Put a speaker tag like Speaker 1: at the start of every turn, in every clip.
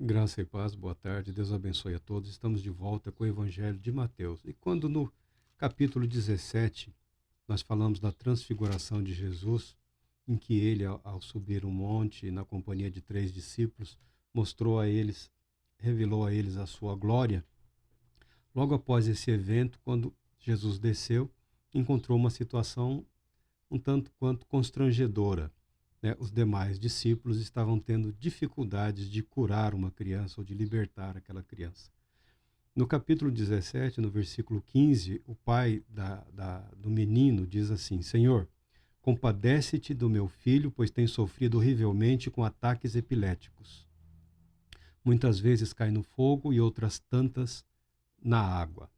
Speaker 1: Graça e paz, boa tarde, Deus abençoe a todos. Estamos de volta com o Evangelho de Mateus. E quando no capítulo 17 nós falamos da transfiguração de Jesus, em que ele, ao subir um monte na companhia de 3 discípulos, mostrou a eles, revelou a eles a sua glória. Logo após esse evento, quando Jesus desceu, encontrou uma situação um tanto quanto constrangedora, né? Os demais discípulos estavam tendo dificuldades de curar uma criança ou de libertar aquela criança. No capítulo 17, no versículo 15, o pai do menino diz assim: Senhor, compadece-te do meu filho, pois tem sofrido horrivelmente com ataques epiléticos. Muitas vezes cai no fogo e outras tantas na água.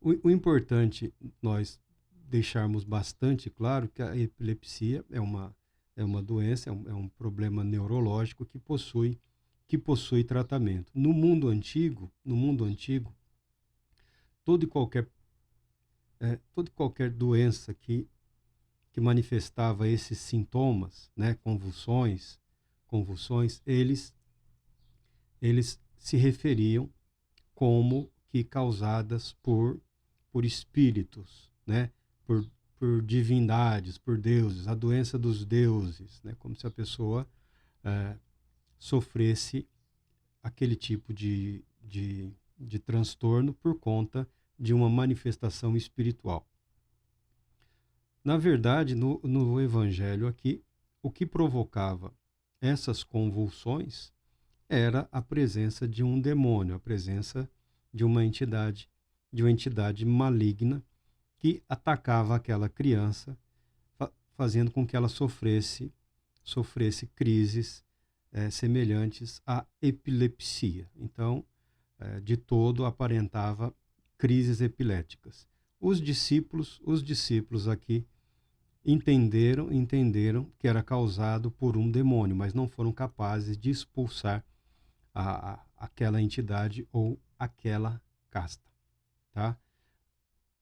Speaker 1: O importante nós deixarmos bastante claro que a epilepsia é uma doença, é um problema neurológico que possui tratamento. No mundo antigo, toda e qualquer, toda e qualquer doença que manifestava esses sintomas, né, convulsões, eles se referiam como que causadas por espíritos, né? por divindades, por deuses, a doença dos deuses, né? Como se a pessoa eh, sofresse aquele tipo de transtorno por conta de uma manifestação espiritual. Na verdade, no Evangelho aqui, o que provocava essas convulsões era a presença de um demônio, a presença de uma entidade maligna que atacava aquela criança, fazendo com que ela sofresse crises semelhantes à epilepsia. Então, de todo aparentava crises epiléticas. Os discípulos aqui entenderam que era causado por um demônio, mas não foram capazes de expulsar aquela entidade ou aquela casta, tá?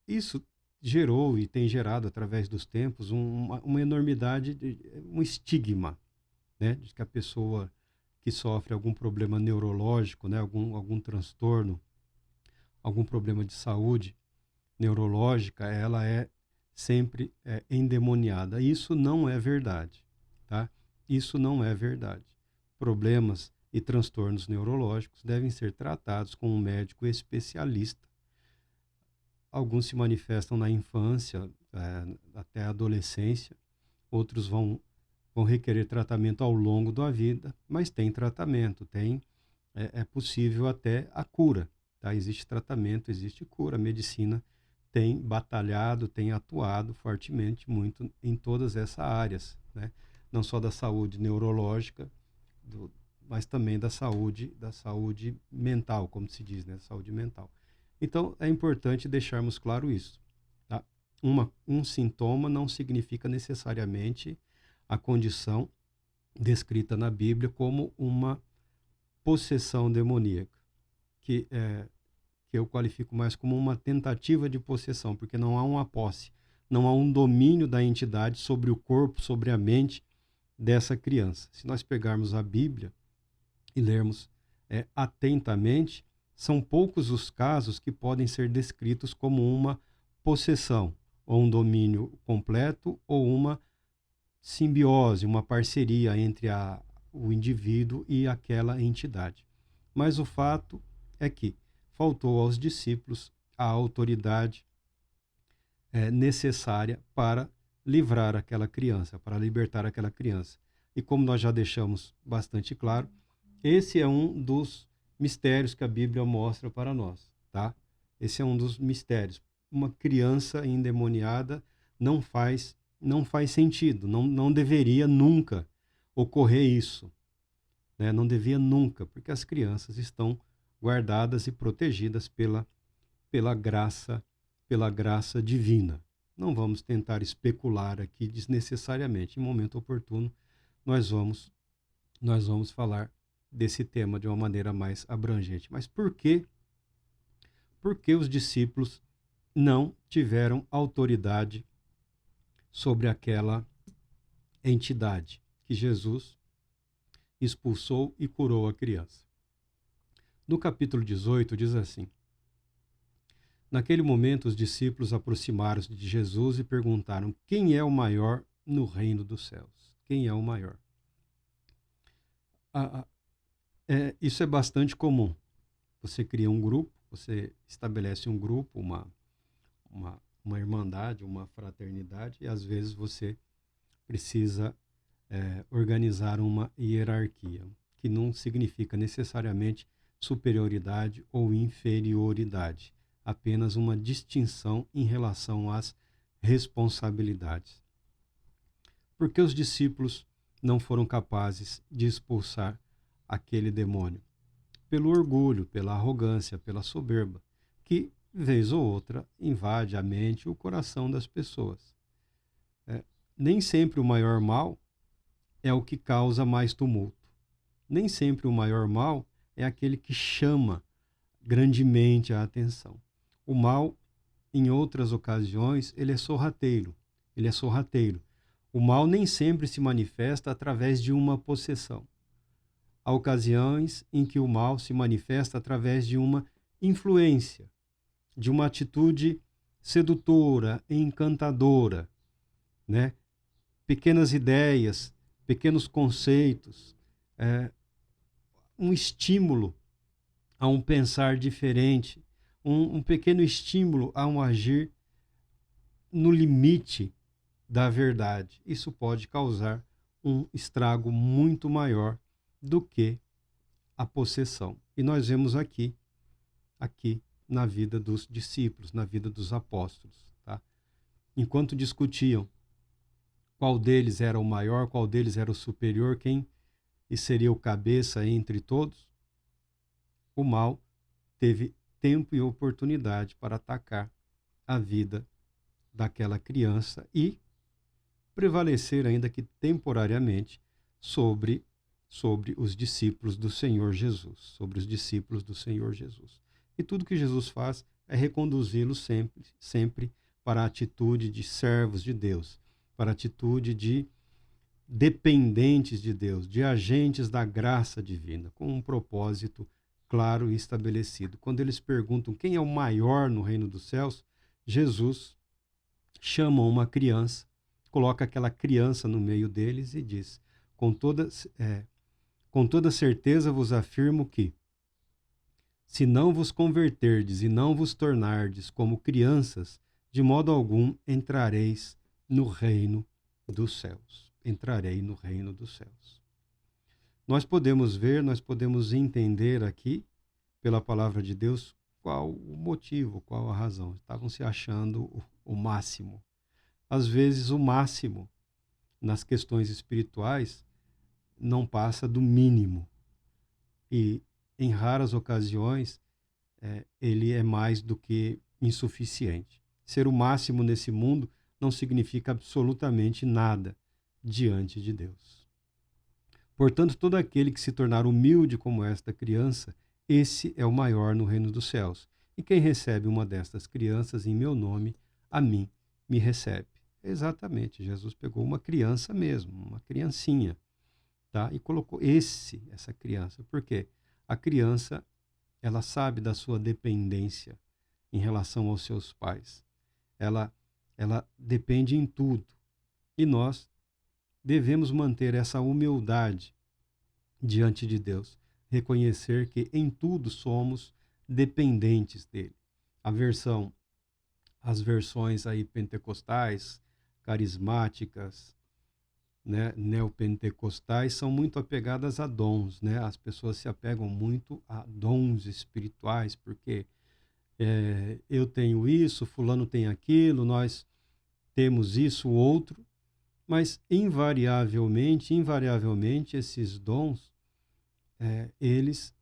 Speaker 1: Isso gerou e tem gerado através dos tempos uma enormidade, um estigma, né, de que a pessoa que sofre algum problema neurológico, né, algum transtorno, algum problema de saúde neurológica, ela é sempre endemoniada. Isso não é verdade, tá? Isso não é verdade. Problemas e transtornos neurológicos devem ser tratados com um médico especialista. Alguns se manifestam na infância, até a adolescência, outros vão requerer tratamento ao longo da vida, mas tem tratamento, é possível até a cura, tá? Existe tratamento, existe cura. A medicina tem batalhado, tem atuado fortemente muito em todas essas áreas, né? Não só da saúde neurológica, mas também da saúde mental, como se diz, né? Saúde mental. Então, é importante deixarmos claro isso, tá? Um sintoma não significa necessariamente a condição descrita na Bíblia como uma possessão demoníaca, que eu qualifico mais como uma tentativa de possessão, porque não há uma posse, não há um domínio da entidade sobre o corpo, sobre a mente dessa criança. Se nós pegarmos a Bíblia e lermos atentamente, são poucos os casos que podem ser descritos como uma possessão, ou um domínio completo, ou uma simbiose, uma parceria entre o indivíduo e aquela entidade. Mas o fato é que faltou aos discípulos a autoridade necessária para livrar aquela criança, para libertar aquela criança. E como nós já deixamos bastante claro, esse é um dos mistérios que a Bíblia mostra para nós, tá? Esse é um dos mistérios. Uma criança endemoniada não faz sentido, não deveria nunca ocorrer isso, né? Não devia nunca, porque as crianças estão guardadas e protegidas pela graça divina. Não vamos tentar especular aqui desnecessariamente. Em momento oportuno, nós vamos falar desse tema de uma maneira mais abrangente. Mas por que os discípulos não tiveram autoridade sobre aquela entidade que Jesus expulsou e curou a criança. No capítulo 18 diz assim: Naquele momento os discípulos aproximaram-se de Jesus e perguntaram: quem é o maior no reino dos céus? Quem é o maior? Isso é bastante comum. Você cria um grupo, você estabelece um grupo, uma irmandade, uma fraternidade, e às vezes você precisa organizar uma hierarquia, que não significa necessariamente superioridade ou inferioridade, apenas uma distinção em relação às responsabilidades. Porque os discípulos não foram capazes de expulsar aquele demônio? Pelo orgulho, pela arrogância, pela soberba, que, vez ou outra, invade a mente e o coração das pessoas. Nem sempre o maior mal é o que causa mais tumulto. Nem sempre o maior mal é aquele que chama grandemente a atenção. O mal, em outras ocasiões, ele é sorrateiro. O mal nem sempre se manifesta através de uma possessão. Há ocasiões em que o mal se manifesta através de uma influência, de uma atitude sedutora, encantadora, né? Pequenas ideias, pequenos conceitos, um estímulo a um pensar diferente, um pequeno estímulo a um agir no limite da verdade. Isso pode causar um estrago muito maior do que a possessão. E nós vemos aqui na vida dos discípulos, na vida dos apóstolos. Tá? Enquanto discutiam qual deles era o maior, qual deles era o superior, quem seria o cabeça entre todos, o mal teve tempo e oportunidade para atacar a vida daquela criança e prevalecer, ainda que temporariamente, sobre os discípulos do Senhor Jesus, E tudo que Jesus faz é reconduzi-los sempre para a atitude de servos de Deus, para a atitude de dependentes de Deus, de agentes da graça divina, com um propósito claro e estabelecido. Quando eles perguntam quem é o maior no reino dos céus, Jesus chama uma criança, coloca aquela criança no meio deles e diz: com toda certeza vos afirmo que, se não vos converterdes e não vos tornardes como crianças, de modo algum entrareis no reino dos céus. Entrarei no reino dos céus. Nós podemos ver, nós podemos entender aqui, pela palavra de Deus, qual o motivo, qual a razão. Estavam se achando o máximo. Às vezes, o máximo nas questões espirituais não passa do mínimo. E, em raras ocasiões, ele é mais do que insuficiente. Ser o máximo nesse mundo não significa absolutamente nada diante de Deus. Portanto, todo aquele que se tornar humilde como esta criança, esse é o maior no reino dos céus. E quem recebe uma destas crianças em meu nome, a mim me recebe. Exatamente, Jesus pegou uma criança mesmo, uma criancinha, tá? E colocou essa criança. Por quê? A criança, ela sabe da sua dependência em relação aos seus pais. Ela depende em tudo. E nós devemos manter essa humildade diante de Deus, reconhecer que em tudo somos dependentes dele. As versões aí pentecostais, carismáticas, né, neopentecostais, são muito apegadas a dons, né? As pessoas se apegam muito a dons espirituais, porque eu tenho isso, fulano tem aquilo, nós temos isso, outro, mas invariavelmente, esses dons, eles,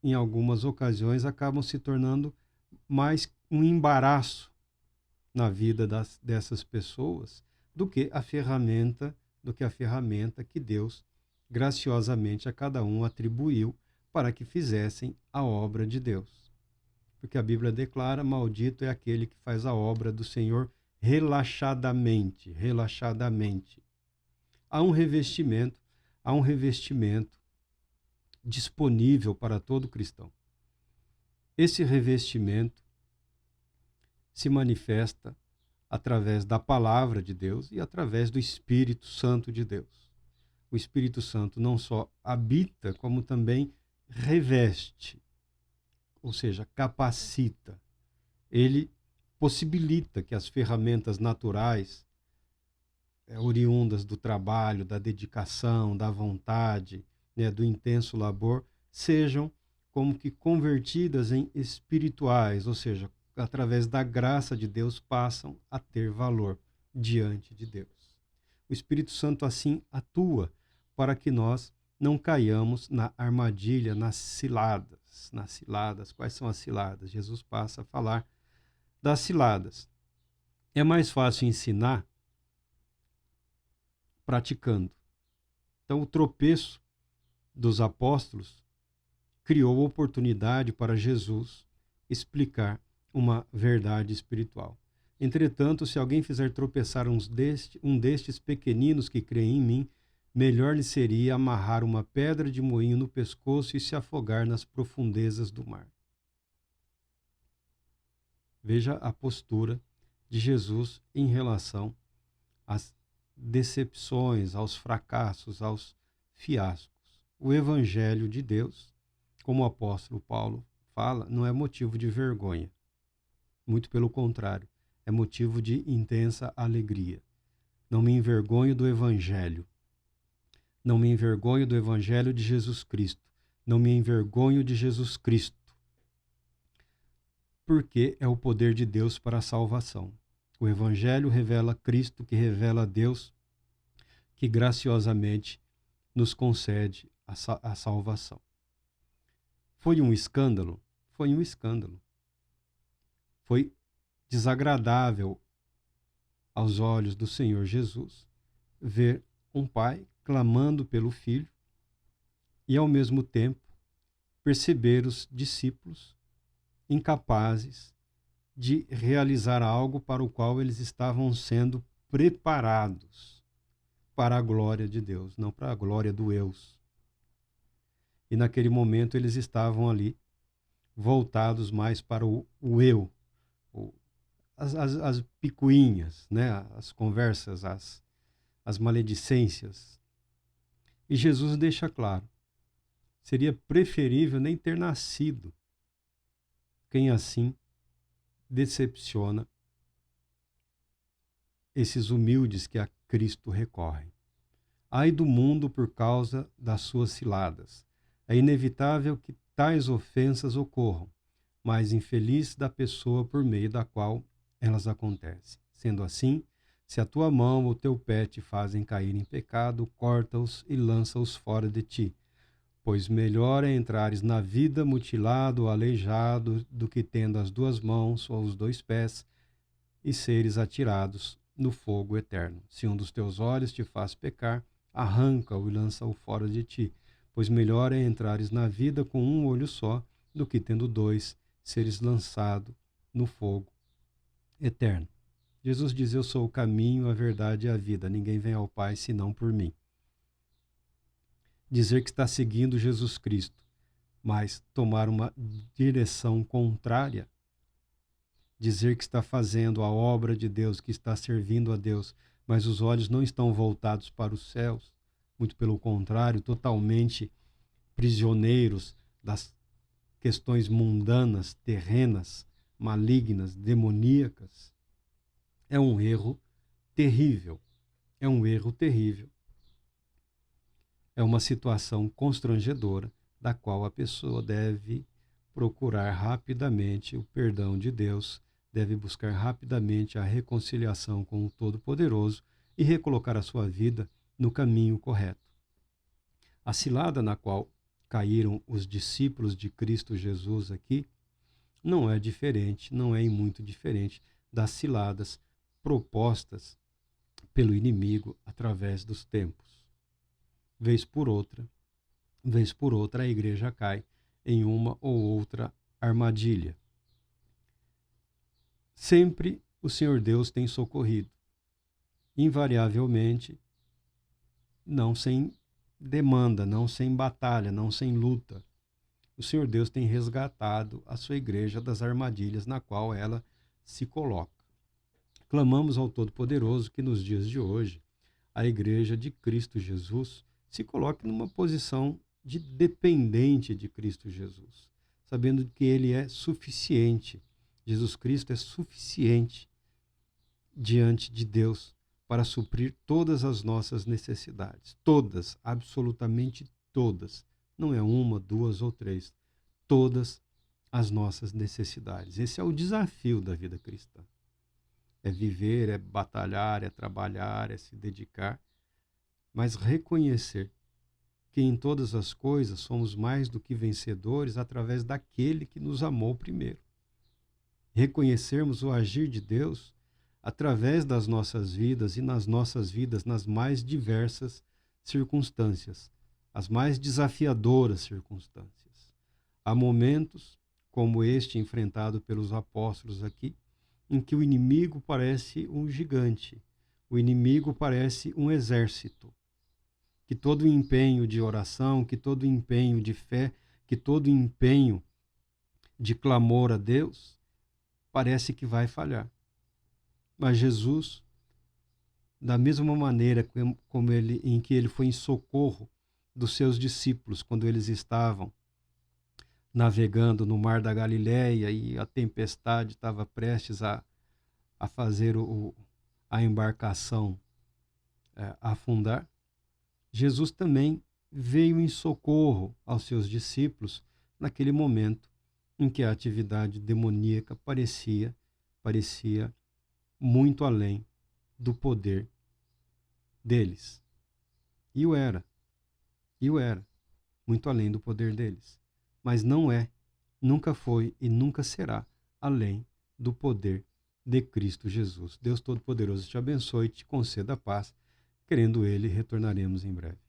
Speaker 1: em algumas ocasiões, acabam se tornando mais um embaraço na vida dessas pessoas do que a ferramenta que Deus graciosamente a cada um atribuiu para que fizessem a obra de Deus. Porque a Bíblia declara: maldito é aquele que faz a obra do Senhor relaxadamente. Há um revestimento, há um revestimento disponível para todo cristão. Esse revestimento se manifesta através da palavra de Deus e através do Espírito Santo de Deus. O Espírito Santo não só habita, como também reveste, ou seja, capacita. Ele possibilita que as ferramentas naturais, oriundas do trabalho, da dedicação, da vontade, né, do intenso labor, sejam como que convertidas em espirituais, ou seja, através da graça de Deus, passam a ter valor diante de Deus. O Espírito Santo assim atua para que nós não caiamos na armadilha, nas ciladas. Nas ciladas. Quais são as ciladas? Jesus passa a falar das ciladas. É mais fácil ensinar praticando. Então, o tropeço dos apóstolos criou oportunidade para Jesus explicar uma verdade espiritual. Entretanto, se alguém fizer tropeçar um destes pequeninos que creem em mim, melhor lhe seria amarrar uma pedra de moinho no pescoço e se afogar nas profundezas do mar. Veja a postura de Jesus em relação às decepções, aos fracassos, aos fiascos. O Evangelho de Deus, como o apóstolo Paulo fala, não é motivo de vergonha. Muito pelo contrário, é motivo de intensa alegria. Não me envergonho do Evangelho. Não me envergonho do Evangelho de Jesus Cristo. Não me envergonho de Jesus Cristo. Porque é o poder de Deus para a salvação. O Evangelho revela Cristo, que revela Deus, que graciosamente nos concede a salvação. Foi um escândalo? Foi um escândalo. Foi desagradável aos olhos do Senhor Jesus ver um pai clamando pelo filho e, ao mesmo tempo, perceber os discípulos incapazes de realizar algo para o qual eles estavam sendo preparados para a glória de Deus, não para a glória do eu. E naquele momento eles estavam ali voltados mais para o eu, as picuinhas, né? As conversas, as maledicências. E Jesus deixa claro, seria preferível nem ter nascido. Quem assim decepciona esses humildes que a Cristo recorrem. Ai do mundo por causa das suas ciladas. É inevitável que tais ofensas ocorram, mas infeliz da pessoa por meio da qual elas acontecem. Sendo assim, se a tua mão ou o teu pé te fazem cair em pecado, corta-os e lança-os fora de ti. Pois melhor é entrares na vida mutilado ou aleijado do que tendo as duas mãos ou os dois pés e seres atirados no fogo eterno. Se um dos teus olhos te faz pecar, arranca-o e lança-o fora de ti. Pois melhor é entrares na vida com um olho só do que tendo dois seres lançado no fogo eterno. Jesus diz, eu sou o caminho, a verdade e a vida. Ninguém vem ao Pai senão por mim. Dizer que está seguindo Jesus Cristo, mas tomar uma direção contrária, dizer que está fazendo a obra de Deus, que está servindo a Deus, mas os olhos não estão voltados para os céus, muito pelo contrário, totalmente prisioneiros das questões mundanas, terrenas, malignas, demoníacas, é um erro terrível. É um erro terrível. É uma situação constrangedora da qual a pessoa deve procurar rapidamente o perdão de Deus, deve buscar rapidamente a reconciliação com o Todo-Poderoso e recolocar a sua vida no caminho correto. A cilada na qual caíram os discípulos de Cristo Jesus aqui não é diferente, não é muito diferente das ciladas propostas pelo inimigo através dos tempos. Vez por outra, a igreja cai em uma ou outra armadilha. Sempre o Senhor Deus tem socorrido, invariavelmente, não sem demanda, não sem batalha, não sem luta. O Senhor Deus tem resgatado a sua igreja das armadilhas na qual ela se coloca. Clamamos ao Todo-Poderoso que nos dias de hoje a igreja de Cristo Jesus se coloque numa posição de dependente de Cristo Jesus, sabendo que Ele é suficiente. Jesus Cristo é suficiente diante de Deus para suprir todas as nossas necessidades. Todas, absolutamente todas. Não é uma, duas ou três. Todas as nossas necessidades. Esse é o desafio da vida cristã. É viver, é batalhar, é trabalhar, é se dedicar, mas reconhecer que em todas as coisas somos mais do que vencedores através daquele que nos amou primeiro. Reconhecermos o agir de Deus através das nossas vidas e nas nossas vidas nas mais diversas circunstâncias, as mais desafiadoras circunstâncias. Há momentos, como este enfrentado pelos apóstolos aqui, em que o inimigo parece um gigante, o inimigo parece um exército, que todo empenho de oração, que todo empenho de fé, que todo empenho de clamor a Deus parece que vai falhar. Mas Jesus, da mesma maneira em que ele foi em socorro dos seus discípulos quando eles estavam navegando no mar da Galileia e a tempestade estava prestes a fazer a embarcação afundar, Jesus também veio em socorro aos seus discípulos naquele momento em que a atividade demoníaca parecia muito além do poder deles. E o era, muito além do poder deles. Mas não é, nunca foi e nunca será além do poder de Cristo Jesus. Deus Todo-Poderoso te abençoe e te conceda a paz. Querendo Ele, retornaremos em breve.